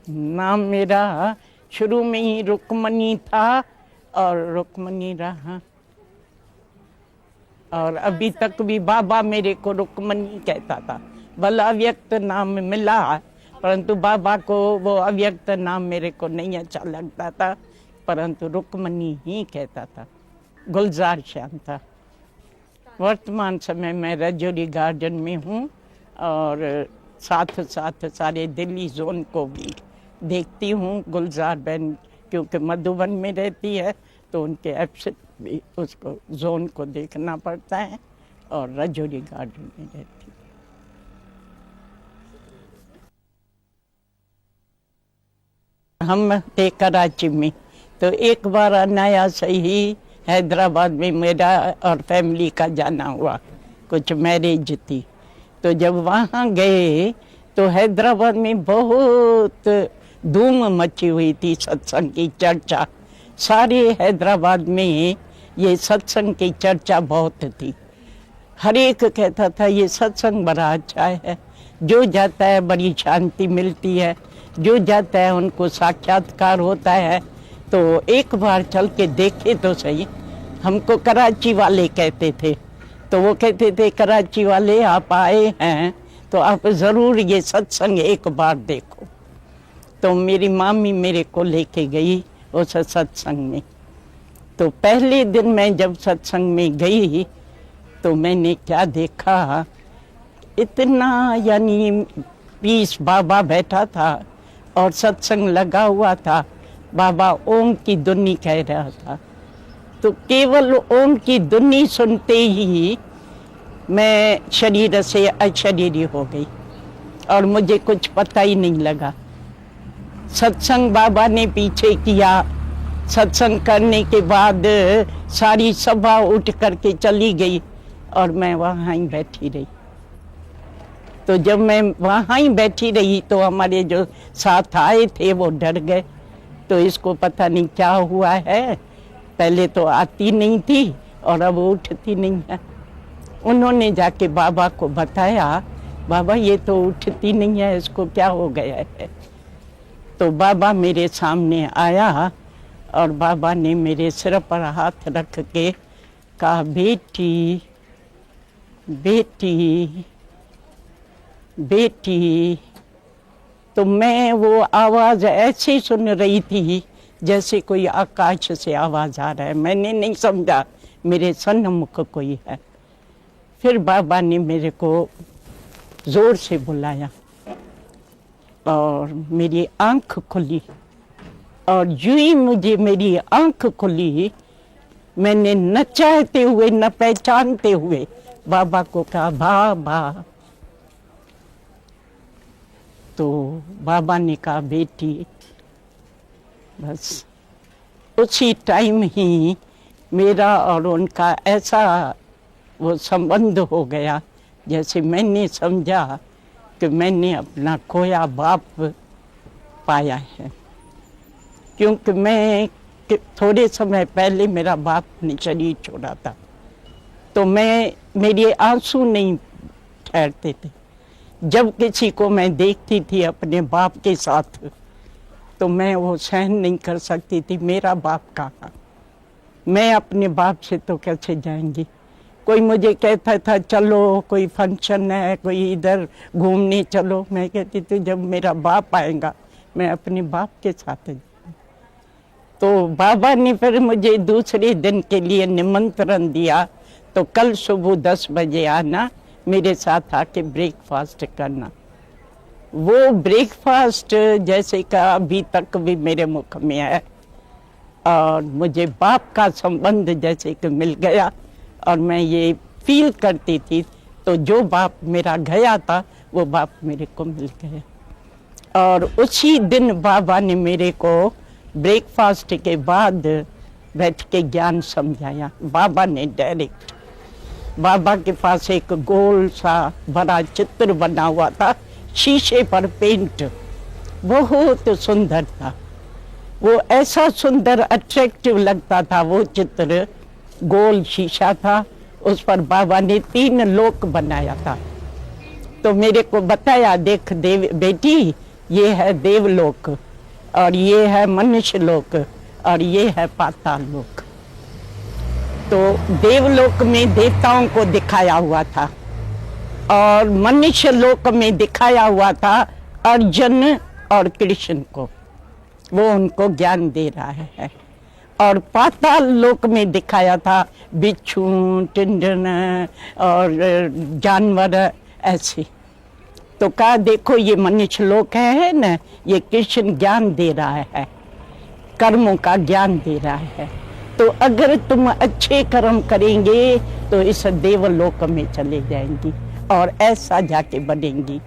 नाम मेरा शुरू में ही रुक्मणी था और रुक्मणी रहा, और अभी तक भी बाबा मेरे को रुक्मणी कहता था। भला अव्यक्त नाम मिला, परंतु बाबा को वो अव्यक्त नाम मेरे को नहीं अच्छा लगता था, परंतु रुक्मणी ही कहता था। गुलजार श्याम था। वर्तमान समय में रजौरी गार्डन में हूँ और साथ साथ सारे दिल्ली जोन को भी देखती हूँ। गुलजार बहन क्योंकि मधुबन में रहती है तो उनके एब्सेंट भी उसको जोन को देखना पड़ता है, और रजौरी गार्डन में रहती है। हम थे कराची में, तो एक बार नया सही हैदराबाद में मेरा और फैमिली का जाना हुआ, कुछ मैरिज थी। तो जब वहाँ गए तो हैदराबाद में बहुत धूम मची हुई थी, सत्संग की चर्चा। सारे हैदराबाद में ये सत्संग की चर्चा बहुत थी। हर एक कहता था ये सत्संग बड़ा अच्छा है, जो जाता है बड़ी शांति मिलती है, जो जाता है उनको साक्षात्कार होता है। तो एक बार चल के देखे तो सही। हमको कराची वाले कहते थे, तो वो कहते थे कराची वाले आप आए हैं तो आप ज़रूर ये सत्संग एक बार देखो। तो मेरी मामी मेरे को लेके गई उस सत्संग में। तो पहले दिन मैं जब सत्संग में गई तो मैंने क्या देखा, इतना यानी पीस बाबा बैठा था और सत्संग लगा हुआ था। बाबा ओम की धुनी कह रहा था, तो केवल ओम की धुनी सुनते ही मैं शरीर से अशरीरी हो गई और मुझे कुछ पता ही नहीं लगा। सत्संग बाबा ने पीछे किया। सत्संग करने के बाद सारी सभा उठ करके चली गई और मैं वहाँ ही बैठी रही। तो जब मैं वहाँ ही बैठी रही तो हमारे जो साथ आए थे वो डर गए, तो इसको पता नहीं क्या हुआ है, पहले तो आती नहीं थी और अब उठती नहीं है। उन्होंने जाके बाबा को बताया, बाबा ये तो उठती नहीं है, इसको क्या हो गया है। तो बाबा मेरे सामने आया और बाबा ने मेरे सिर पर हाथ रख के कहा, बेटी बेटी बेटी। तो मैं वो आवाज़ ऐसे सुन रही थी जैसे कोई आकाश से आवाज़ आ रहा है। मैंने नहीं समझा मेरे सन्मुख कोई है। फिर बाबा ने मेरे को ज़ोर से बुलाया और मेरी आंख खुली, और यूं ही मुझे मेरी आंख खुली, मैंने न चाहते हुए न पहचानते हुए बाबा को कहा, बाबा। तो बाबा ने कहा, बेटी। बस उसी टाइम ही मेरा और उनका ऐसा वो संबंध हो गया जैसे मैंने समझा कि मैंने अपना खोया बाप पाया है। क्योंकि मैं थोड़े समय पहले मेरा बाप ने शरीर छोड़ा था, तो मेरे आंसू नहीं ठहरते थे। जब किसी को मैं देखती थी अपने बाप के साथ तो मैं वो सहन नहीं कर सकती थी। मेरा बाप कहाँ, मैं अपने बाप से तो कैसे जाएंगी। कोई मुझे कहता था चलो कोई फंक्शन है, कोई इधर घूमने चलो, मैं कहती थी जब मेरा बाप आएगा मैं अपने बाप के साथ जाऊंगी। तो बाबा ने फिर मुझे दूसरे दिन के लिए निमंत्रण दिया, तो कल सुबह 10 बजे आना, मेरे साथ आके ब्रेकफास्ट करना। वो ब्रेकफास्ट जैसे का अभी तक भी मेरे मुख में है, और मुझे बाप का संबंध जैसे कि मिल गया, और मैं ये फील करती थी। तो जो बाप मेरा गया था वो बाप मेरे को मिल गया। और उसी दिन बाबा ने मेरे को ब्रेकफास्ट के बाद बैठ के ज्ञान समझाया। बाबा ने डायरेक्ट, बाबा के पास एक गोल सा बड़ा चित्र बना हुआ था, शीशे पर पेंट, बहुत सुंदर था। वो ऐसा सुंदर अट्रैक्टिव लगता था वो चित्र। गोल शीशा था, उस पर बाबा ने 3 लोक बनाया था। तो मेरे को बताया, देख बेटी ये है देवलोक, और ये है मनुष्य लोक, और ये है पाताल लोक। तो देवलोक में देवताओं को दिखाया हुआ था, और मनुष्य लोक में दिखाया हुआ था अर्जुन और कृष्ण को, वो उनको ज्ञान दे रहा है। और पाताल लोक में दिखाया था बिच्छू, टिंडन और जानवर ऐसे। तो कहा देखो ये मनुष्य लोक है ना, ये कृष्ण ज्ञान दे रहा है, कर्मों का ज्ञान दे रहा है। तो अगर तुम अच्छे कर्म करेंगे तो इस देवलोक में चले जाएंगी और ऐसा जाके बनेंगी,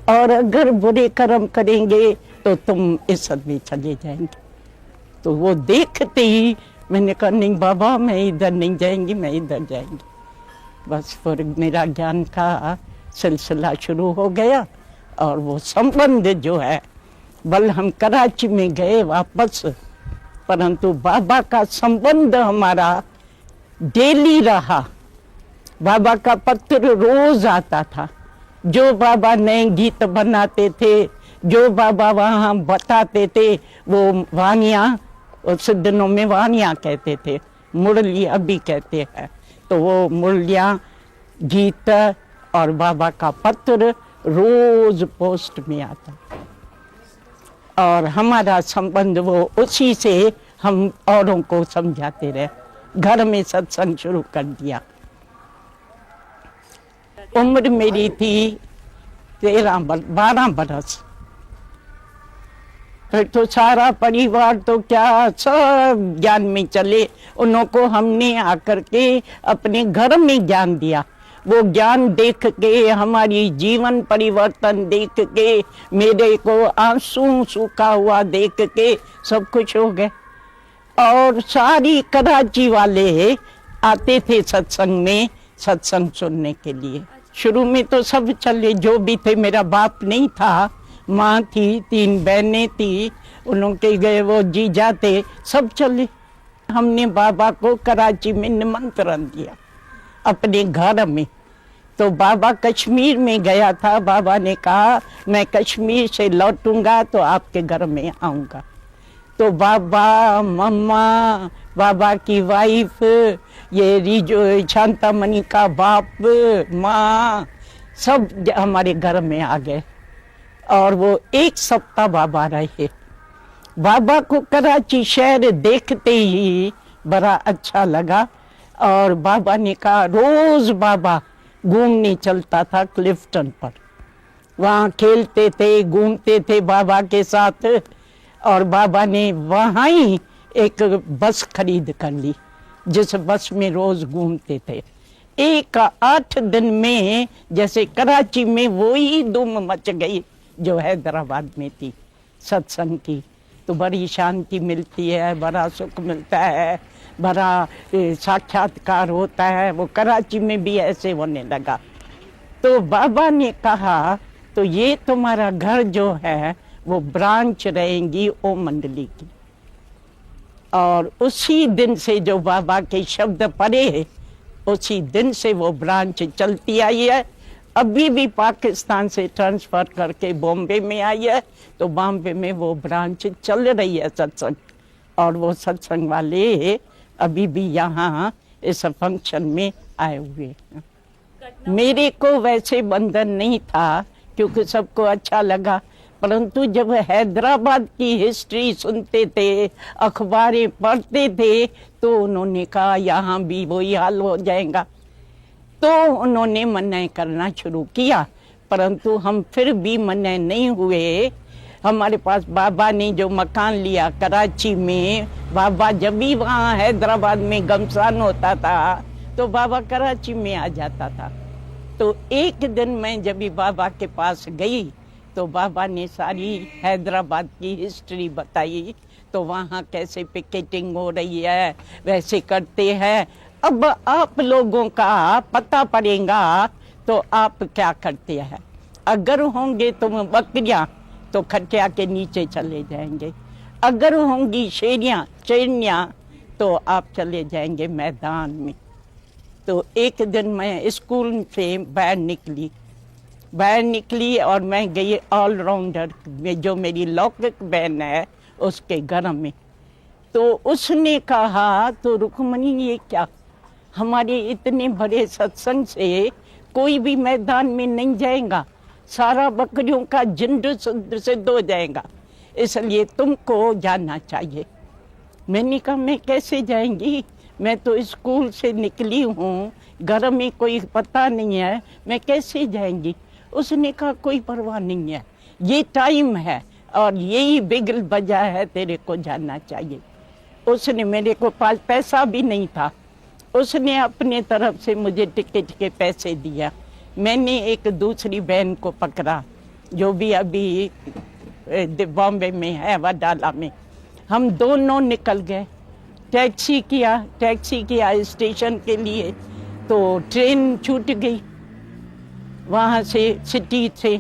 और अगर बुरे कर्म करेंगे तो तुम इस में चले जाएंगे। तो वो देखते ही मैंने कहा नहीं बाबा, मैं इधर नहीं जाएंगी, मैं इधर जाएंगी। बस फिर मेरा ज्ञान का सिलसिला शुरू हो गया, और वो संबंध जो है, बल हम कराची में गए वापस, परंतु बाबा का संबंध हमारा डेली रहा। बाबा का पत्र रोज आता था, जो बाबा नए गीत बनाते थे, जो बाबा वहाँ बताते थे, वो वानियाँ, उस दिनों में वानियाँ कहते थे, मुरलिया भी कहते हैं। तो वो मुरलियाँ, गीत और बाबा का पत्र रोज पोस्ट में आता, और हमारा संबंध वो उसी से हम औरों को समझाते रहे। घर में सत्संग शुरू कर दिया। उम्र मेरी थी 12 बरस। फिर तो सारा परिवार तो क्या सब ज्ञान में चले। उनको हमने आकर के अपने घर में ज्ञान दिया। वो ज्ञान देख के, हमारी जीवन परिवर्तन देख के, मेरे को आंसू सूखा हुआ देख के सब कुछ हो गए। और सारी कराची वाले आते थे सत्संग में, सत्संग सुनने के लिए। शुरू में तो सब चले, जो भी थे। मेरा बाप नहीं था, माँ थी, 3 बहनें थी, उनके गए वो जीजा थे, सब चले। हमने बाबा को कराची में निमंत्रण दिया अपने घर में। तो बाबा कश्मीर में गया था। बाबा ने कहा मैं कश्मीर से लौटूंगा तो आपके घर में आऊँगा। तो बाबा, मम्मा, बाबा की वाइफ, ये रिजो शांतामणि का बाप, माँ, सब हमारे घर में आ गए। और वो 1 सप्ताह बाबा रहे। बाबा को कराची शहर देखते ही बड़ा अच्छा लगा। और बाबा ने कहा रोज बाबा घूमने चलता था क्लिफ्टन पर, वहाँ खेलते थे, घूमते थे बाबा के साथ। और बाबा ने वहाँ ही एक बस खरीद कर ली, जिस बस में रोज घूमते थे। 8 दिन में जैसे कराची में वही धूम मच गई जो हैदराबाद में थी सत्संग की। तो बड़ी शांति मिलती है, बड़ा सुख मिलता है, बड़ा साक्षात्कार होता है। वो कराची में भी ऐसे होने लगा। तो बाबा ने कहा तो ये तुम्हारा घर जो है वो ब्रांच रहेंगी ओम मंडली की। और उसी दिन से जो बाबा के शब्द पढ़े, उसी दिन से वो ब्रांच चलती आई है। अभी भी पाकिस्तान से ट्रांसफर करके बॉम्बे में आई है, तो बॉम्बे में वो ब्रांच चल रही है सत्संग। और वो सत्संग वाले अभी भी यहाँ इस फंक्शन में आए हुए हैं। मेरे को वैसे बंधन नहीं था, क्योंकि सबको अच्छा लगा। परंतु जब हैदराबाद की हिस्ट्री सुनते थे, अखबारें पढ़ते थे, तो उन्होंने कहा यहाँ भी वही हाल हो जाएगा। तो उन्होंने मना करना शुरू किया, परंतु हम फिर भी मना नहीं हुए। हमारे पास बाबा ने जो मकान लिया कराची में, बाबा जब भी वहाँ हैदराबाद में गमसान होता था तो बाबा कराची में आ जाता था। तो एक दिन मैं जब भी बाबा के पास गई तो बाबा ने सारी हैदराबाद की हिस्ट्री बताई। तो वहाँ कैसे पिकेटिंग हो रही है, वैसे करते हैं। अब आप लोगों का पता पड़ेगा तो आप क्या करते हैं। अगर होंगे तुम बकरियां तो खटिया के नीचे चले जाएंगे, अगर होंगी शेरियां तो आप चले जाएंगे मैदान में। तो एक दिन मैं स्कूल से बाहर निकली बाहर निकली और मैं गई ऑलराउंडर में, जो मेरी लौकिक बहन है उसके घर में। तो उसने कहा, तो रुक्मणी ये क्या, हमारे इतने बड़े सत्संग से कोई भी मैदान में नहीं जाएगा, सारा बकरियों का झुंड सिद्ध हो जाएगा, इसलिए तुमको जाना चाहिए। मैंने कहा मैं कैसे जाएंगी, मैं तो स्कूल से निकली हूँ, घर में कोई पता नहीं है, मैं कैसे जाएंगी। उसने कहा कोई परवाह नहीं है, ये टाइम है और यही बिगल बजा है, तेरे को जाना चाहिए। उसने, मेरे को पास पैसा भी नहीं था, उसने अपने तरफ से मुझे टिकट के पैसे दिया। मैंने एक दूसरी बहन को पकड़ा जो भी अभी बॉम्बे में है, वडाला में। हम दोनों निकल गए, टैक्सी किया स्टेशन के लिए। तो ट्रेन छूट गई वहाँ से, सिटी से।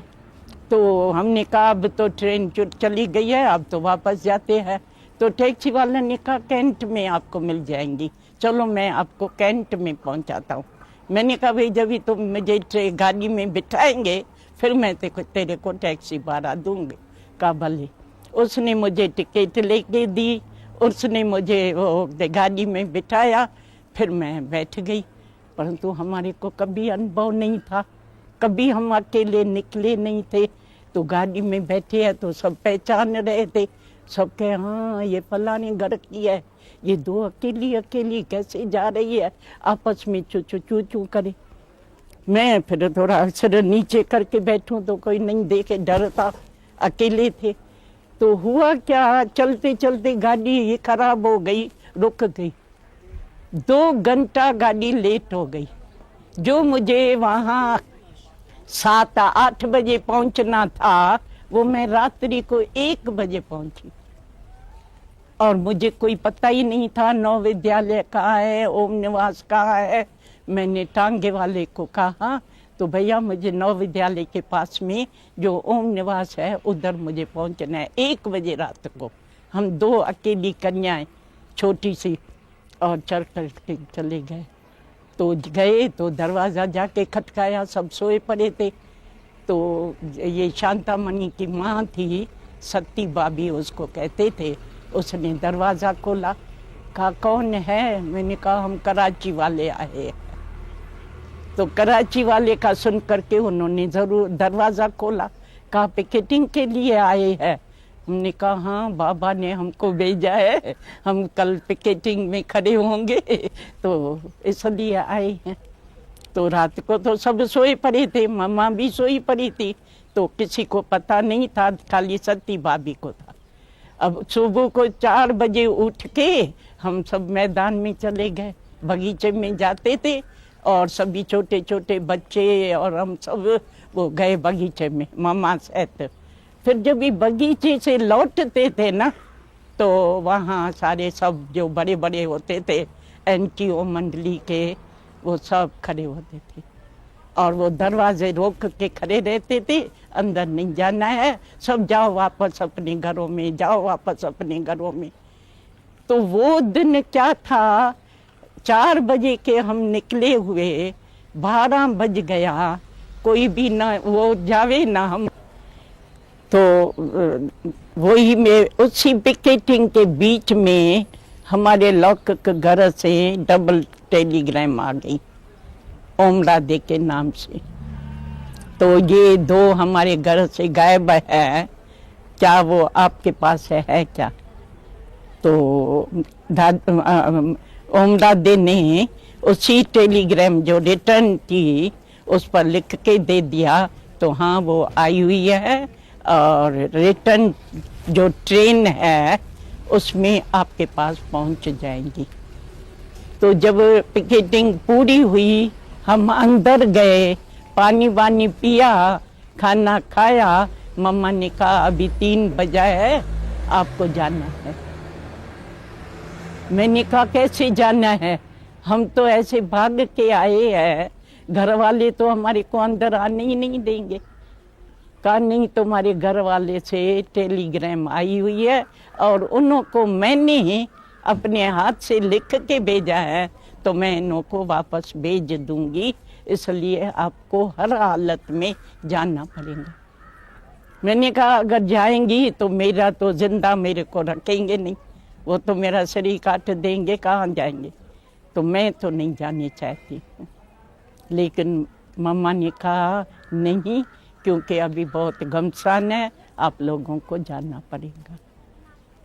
तो हमने कहा अब तो ट्रेन चली गई है, अब तो वापस जाते हैं। तो टैक्सी वाले ने कहा कैंट में आपको मिल जाएंगी, चलो मैं आपको कैंट में पहुंचाता हूँ। मैंने कहा भाई जब भी तुम मुझे गाड़ी में बिठाएंगे फिर मैं तेरे को टैक्सी भाड़ा दूंगी। कहा भले। उसने मुझे टिकट लेके दी, उसने मुझे वो गाड़ी में बिठाया, फिर मैं बैठ गई। परंतु हमारे को कभी अनुभव नहीं था, कभी हम अकेले निकले नहीं थे। तो गाड़ी में बैठे हैं तो सब पहचान रहे थे, सब कहे हाँ ये फलाने घर की है, ये दो अकेली कैसे जा रही है, आपस में चू चू करे। मैं फिर थोड़ा सिर नीचे करके बैठूं तो कोई नहीं देखे, डर था, अकेले थे। तो हुआ क्या, चलते चलते गाड़ी ये खराब हो गई, रुक गई। 2 घंटा गाड़ी लेट हो गई। जो मुझे वहाँ 7-8 बजे पहुंचना था वो मैं रात्रि को 1 बजे पहुंची। और मुझे कोई पता ही नहीं था नौ विद्यालय कहाँ है, ओम निवास कहाँ है। मैंने टांगे वाले को कहा तो भैया मुझे नौ विद्यालय के पास में जो ओम निवास है उधर मुझे पहुंचना है 1 बजे रात को। हम 2 अकेली कन्याएं छोटी सी, और चढ़ कर चले गए। तो गए तो दरवाज़ा जाके खटकाया, सब सोए पड़े थे। तो ये शांतामणि की माँ थी, सती बाबी उसको कहते थे, उसने दरवाज़ा खोला। कहा कौन है, मैंने कहा हम कराची वाले आए हैं। तो कराची वाले का सुन करके उन्होंने जरूर दरवाज़ा खोला। कहा पिकेटिंग के लिए आए हैं। हमने कहा हाँ बाबा ने हमको भेजा है, हम कल पिकेटिंग में खड़े होंगे तो इसलिए आए हैं। तो रात को तो सब सोए पड़े थे, मम्मा भी सोई पड़ी थी, तो किसी को पता नहीं था, खाली सती भाभी को था। अब सुबह को 4 बजे उठ के हम सब मैदान में चले गए, बगीचे में जाते थे और सभी छोटे छोटे बच्चे और हम सब वो गए बगीचे में मम्मा सहित। फिर जब भी बगीचे से लौटते थे ना तो वहाँ सारे सब जो बड़े बड़े होते थे एनजीओ मंडली के, वो सब खड़े होते थे और वो दरवाजे रोक के खड़े रहते थे, अंदर नहीं जाना है, सब जाओ वापस अपने घरों में, जाओ वापस अपने घरों में। तो वो दिन क्या था, 4 बजे के हम निकले हुए, 12 बज गया, कोई भी ना वो जावे ना हम। तो वही में उसी पिकेटिंग के बीच में हमारे लौकिक घर से डबल टेलीग्राम आ गई ओम राधे के नाम से। तो ये 2 हमारे घर से गायब है, क्या वो आपके पास है क्या? तो ओम राधे ने उसी टेलीग्राम जो रिटर्न थी उस पर लिख के दे दिया। तो हाँ वो आई हुई है और रिटर्न जो ट्रेन है उसमें आपके पास पहुंच जाएंगी। तो जब पिकेटिंग पूरी हुई हम अंदर गए, पानी वानी पिया, खाना खाया। मम्मा ने कहा अभी 3 बजा है, आपको जाना है। मैंने कहा कैसे जाना है, हम तो ऐसे भाग के आए हैं, घर वाले तो हमारे को अंदर आने ही नहीं देंगे। कहा नहीं, तुम्हारे घर वाले से टेलीग्राम आई हुई है और उनको मैंने अपने हाथ से लिख के भेजा है, तो मैं इनको वापस भेज दूंगी, इसलिए आपको हर हालत में जाना पड़ेगा। मैंने कहा अगर जाएंगी तो मेरा तो जिंदा मेरे को रखेंगे नहीं, वो तो मेरा शरीर काट देंगे, कहाँ जाएंगे, तो मैं तो नहीं जानी चाहती हूँ। लेकिन मम्मा ने कहा नहीं, क्योंकि अभी बहुत घमसान है, आप लोगों को जाना पड़ेगा।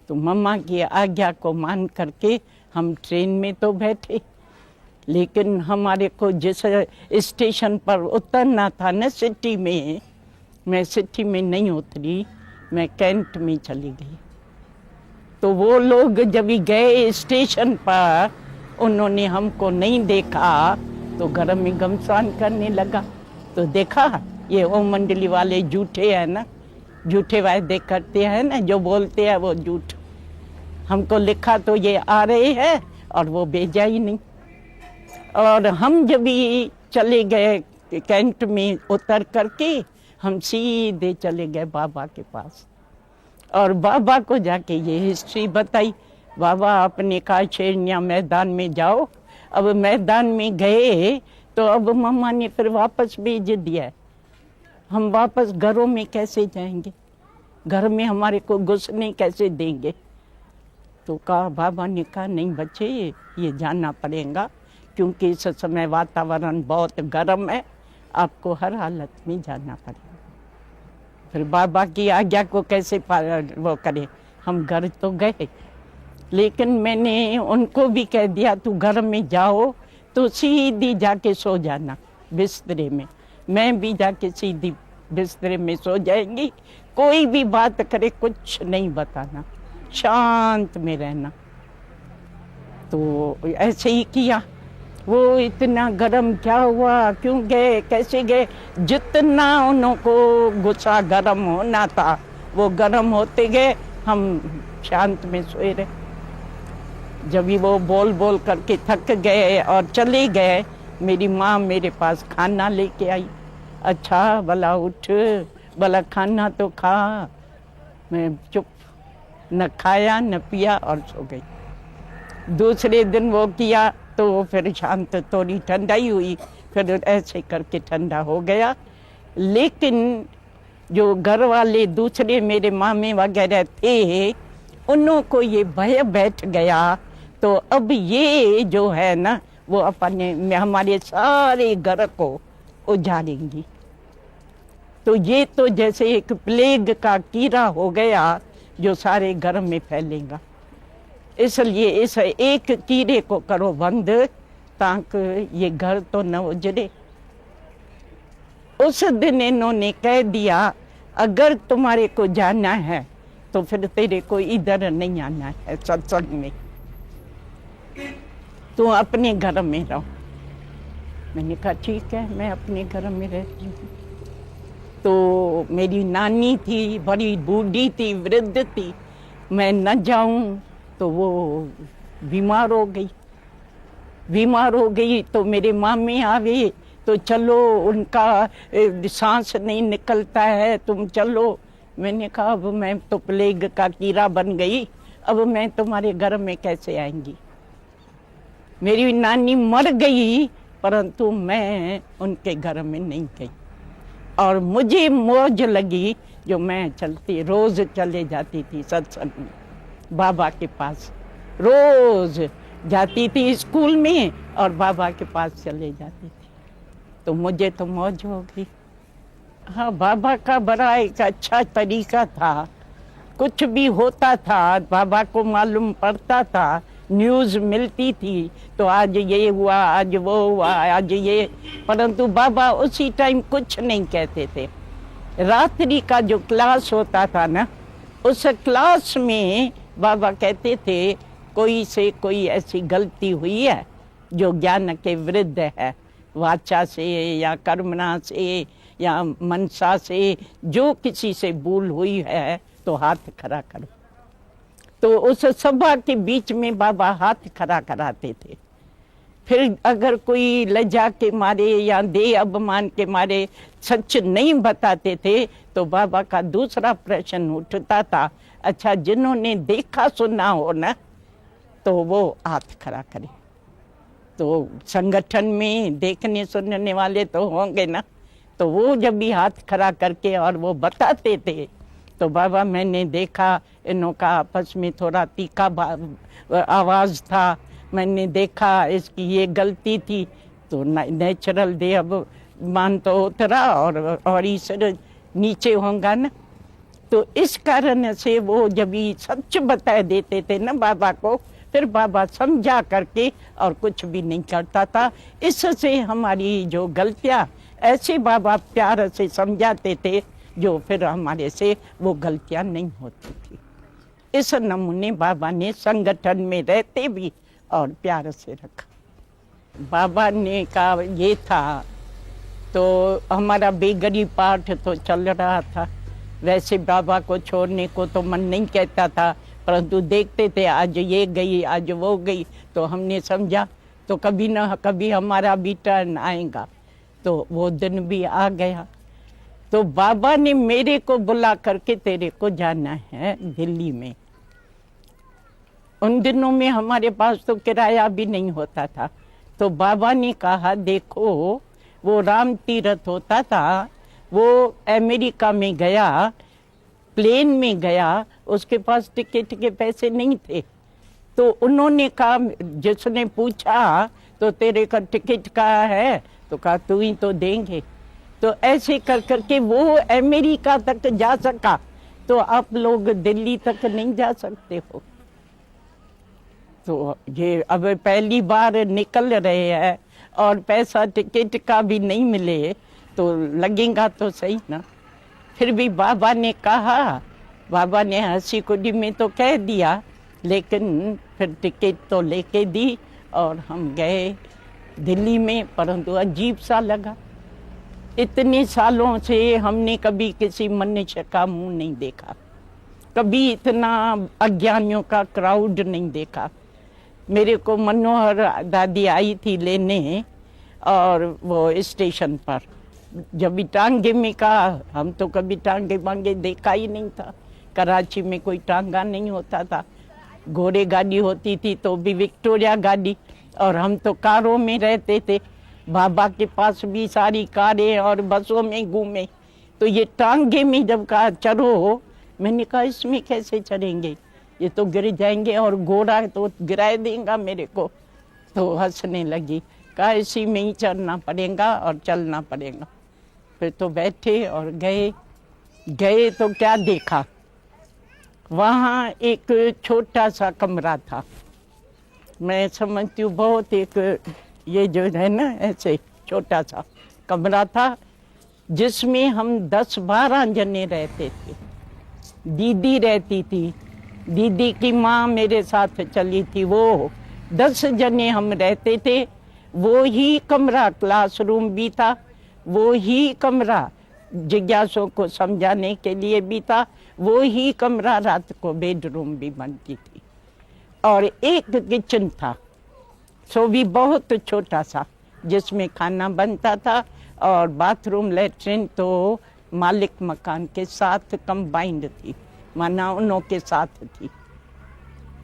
तो मम्मा की आज्ञा को मान करके हम ट्रेन में तो बैठे, लेकिन हमारे को जिस स्टेशन पर उतरना था ना सिटी में, मैं सिटी में नहीं उतरी, मैं कैंट में चली गई। तो वो लोग जब भी गए स्टेशन पर, उन्होंने हमको नहीं देखा तो घर में घमसान करने लगा। तो देखा ये ओम मंडली वाले झूठे हैं ना, झूठे वायदे करते हैं ना, जो बोलते हैं वो झूठ। हमको लिखा तो ये आ रहे हैं और वो भेजा ही नहीं। और हम जब भी चले गए कैंट में उतर करके, हम सीधे चले गए बाबा के पास और बाबा को जाके ये हिस्ट्री बताई। बाबा आपने कहा शेरनिया मैदान में जाओ। अब मैदान में गए तो अब मम्मा ने फिर वापस भेज दिया। हम वापस घरों में कैसे जाएंगे, घर में हमारे को घुसने कैसे देंगे। तो कहा, बाबा ने कहा नहीं बच्चे, ये जाना पड़ेगा, क्योंकि इस समय वातावरण बहुत गर्म है, आपको हर हालत में जाना पड़ेगा। फिर बाबा की आज्ञा को कैसे वो करे, हम घर तो गए, लेकिन मैंने उनको भी कह दिया तू घर में जाओ तो सीधी जाके सो जाना बिस्तरे में, मैं भी जाके सीधी बिस्तरे में सो जाएंगी, कोई भी बात करे कुछ नहीं बताना, शांत में रहना। तो ऐसे ही किया। वो इतना गर्म क्या हुआ, क्यों गए, कैसे गए, जितना उनको गुस्सा गर्म होना था वो गर्म होते गए, हम शांत में सोए रहे। जब भी वो बोल बोल करके थक गए और चले गए, मेरी माँ मेरे पास खाना लेके आई। अच्छा भला उठ, भला खाना तो खा। मैं चुप, न खाया न पिया और सो गई। दूसरे दिन वो किया तो फिर शांत, थोड़ी ठंडाई हुई, फिर ऐसे करके ठंडा हो गया। लेकिन जो घर वाले दूसरे मेरे मामे वगैरह थे, उन्हों को ये भय बैठ गया। तो अब ये जो है ना, वो अपने हमारे सारे घर को उजाड़ेंगी। तो ये तो जैसे एक प्लेग का कीड़ा हो गया जो सारे घर में फैलेगा। इसलिए इस एक कीड़े को करो बंद, ताकि ये घर तो न उजड़े। उस दिन इन्होंने कह दिया अगर तुम्हारे को जाना है तो फिर तेरे को इधर नहीं आना है सत्संग में, तू अपने घर में रहो। मैंने कहा ठीक है, मैं अपने घर में रहती हूँ। तो मेरी नानी थी, बड़ी बूढ़ी थी, वृद्ध थी, मैं न जाऊं तो वो बीमार हो गई। बीमार हो गई तो मेरे मामे आवे तो चलो, उनका सांस नहीं निकलता है, तुम चलो। मैंने कहा अब मैं तो प्लेग का कीड़ा बन गई, अब मैं तुम्हारे घर में कैसे आएंगी। मेरी नानी मर गई परंतु मैं उनके घर में नहीं गई। और मुझे मौज लगी जो मैं चलती, रोज चले जाती थी सत्संग में, बाबा के पास रोज जाती थी स्कूल में और बाबा के पास चले जाती थी। तो मुझे तो मौज हो गई। हाँ, बाबा का बड़ा एक अच्छा तरीका था, कुछ भी होता था बाबा को मालूम पड़ता था, न्यूज़ मिलती थी, तो आज ये हुआ, आज वो हुआ, आज ये। परंतु बाबा उसी टाइम कुछ नहीं कहते थे। रात्रि का जो क्लास होता था ना, उस क्लास में बाबा कहते थे कोई से कोई ऐसी गलती हुई है जो ज्ञान के विरुद्ध है, वाचा से या कर्मणा से या मनसा से, जो किसी से भूल हुई है तो हाथ खड़ा करो। तो उस सभा के बीच में बाबा हाथ खड़ा कराते थे। फिर अगर कोई लज्जा के मारे या देह अभिमान के मारे सच नहीं बताते थे तो बाबा का दूसरा प्रश्न उठता था, अच्छा जिन्होंने देखा सुना हो ना तो वो हाथ खड़ा करे। तो संगठन में देखने सुनने वाले तो होंगे ना, तो वो जब भी हाथ खड़ा करके और वो बताते थे तो बाबा मैंने देखा, इनका आपस में थोड़ा तीखा आवाज था, मैंने देखा इसकी ये गलती थी, तो नेचुरल दे अब मान तो उतरा और ईश्वर नीचे होगा ना। तो इस कारण से वो जब भी सच बता देते थे ना बाबा को, फिर बाबा समझा करके और कुछ भी नहीं करता था। इससे हमारी जो गलतियां ऐसे बाबा प्यार से समझाते थे जो फिर हमारे से वो गलतियां नहीं होती थी। इस नमूने बाबा ने संगठन में रहते भी और प्यार से रखा। बाबा ने कहा ये था, तो हमारा बेगरी पाठ तो चल रहा था। वैसे बाबा को छोड़ने को तो मन नहीं कहता था, परंतु देखते थे आज ये गई आज वो गई, तो हमने समझा तो कभी न कभी हमारा भी टर्न आएगा। तो वो दिन भी आ गया। तो बाबा ने मेरे को बुला करके तेरे को जाना है दिल्ली में। उन दिनों में हमारे पास तो किराया भी नहीं होता था। तो बाबा ने कहा देखो वो राम तीरथ होता था, वो अमेरिका में गया, प्लेन में गया, उसके पास टिकट के पैसे नहीं थे। तो उन्होंने कहा, जिसने पूछा तो तेरे का टिकट कहाँ है, तो कहा तू ही तो देंगे। तो ऐसे कर करके वो अमेरिका तक जा सका, तो आप लोग दिल्ली तक नहीं जा सकते हो। तो ये अब पहली बार निकल रहे हैं और पैसा टिकट का भी नहीं मिले तो लगेगा तो सही ना। फिर भी बाबा ने कहा, बाबा ने हंसी खुदी में तो कह दिया, लेकिन फिर टिकट तो लेके दी और हम गए दिल्ली में। परंतु अजीब सा लगा, इतने सालों से हमने कभी किसी मनुष्य का मुंह नहीं देखा, कभी इतना अज्ञानियों का क्राउड नहीं देखा। मेरे को मनोहर दादी आई थी लेने और वो स्टेशन पर, जब भी टांगे में कहा, हम तो कभी टांगे वांगे देखा ही नहीं था, कराची में कोई टांगा नहीं होता था, घोड़े गाड़ी होती थी तो भी विक्टोरिया गाड़ी, और हम तो कारों में रहते थे। बाबा के पास भी सारी कारें और बसों में घूमे। तो ये टांगे में जब कहा चढ़ो, मैंने कहा इसमें कैसे चढ़ेंगे, ये तो गिर जाएंगे और घोड़ा तो गिरा देगा मेरे को। तो हंसने लगी, कहा इसी में ही चढ़ना पड़ेगा और चलना पड़ेगा। फिर तो बैठे और गए तो क्या देखा, वहाँ एक छोटा सा कमरा था। मैं समझती हूँ बहुत एक ये जो है ना ऐसे छोटा सा कमरा था, जिसमें हम 10-12 जने रहते थे। दीदी रहती थी, दीदी की माँ मेरे साथ चली थी, वो 10 जने हम रहते थे। वो ही कमरा क्लासरूम भी था, वो ही कमरा जिज्ञासुओं को समझाने के लिए भी था, वो ही कमरा रात को बेडरूम भी बनती थी। और एक किचन था, सो भी बहुत छोटा सा, जिसमें खाना बनता था, और बाथरूम लेटरिन तो मालिक मकान के साथ कंबाइंड थी, माना उन्हों के साथ थी।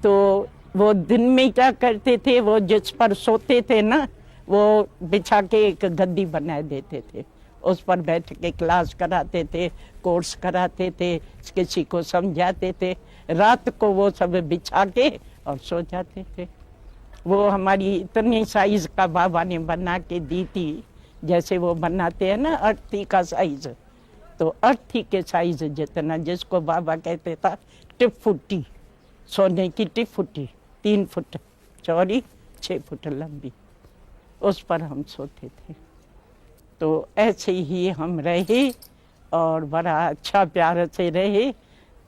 तो वो दिन में क्या करते थे, वो जिस पर सोते थे ना, वो बिछा के एक गद्दी बना देते थे, उस पर बैठ के क्लास कराते थे, कोर्स कराते थे, किसी को समझाते थे। रात को वो सब बिछा के और सो जाते थे। वो हमारी इतनी साइज का बाबा ने बना के दी थी, जैसे वो बनाते हैं ना अर्थी का साइज, तो अर्थी के साइज जितना, जिसको बाबा कहते था टिफुटी, सोने की टिफुटी, 3 फुट चौड़ी 6 फुट लंबी, उस पर हम सोते थे। तो ऐसे ही हम रहे और बड़ा अच्छा प्यार से रहे।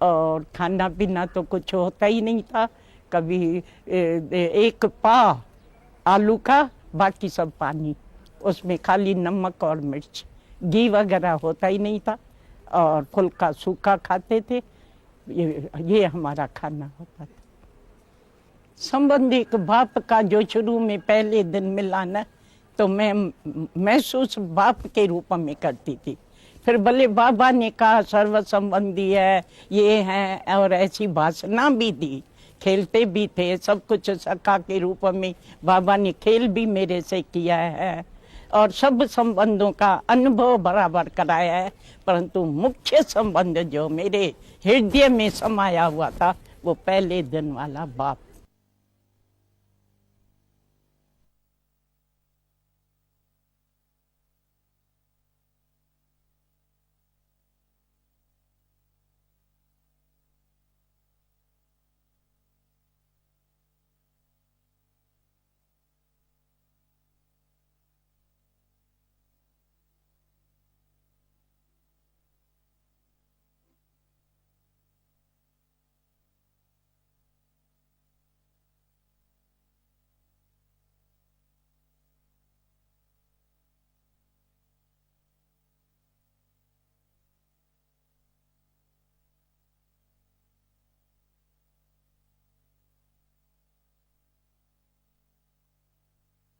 और खाना पीना तो कुछ होता ही नहीं था, कभी एक पाव आलू का, बाकी सब पानी, उसमें खाली नमक और मिर्च, घी वगैरह होता ही नहीं था, और फुल्का सूखा खाते थे। ये हमारा खाना होता था। संबंध एक बाप का जो शुरू में पहले दिन मिला ना, तो मैं महसूस बाप के रूप में करती थी। फिर भले बाबा ने कहा सर्व संबंधी है, ये है, और ऐसी भाषणा भी दी खेलते भी थे, सब कुछ सखा के रूप में बाबा ने खेल भी मेरे से किया है और सब संबंधों का अनुभव बराबर कराया है। परंतु मुख्य संबंध जो मेरे हृदय में समाया हुआ था वो पहले दिन वाला बाप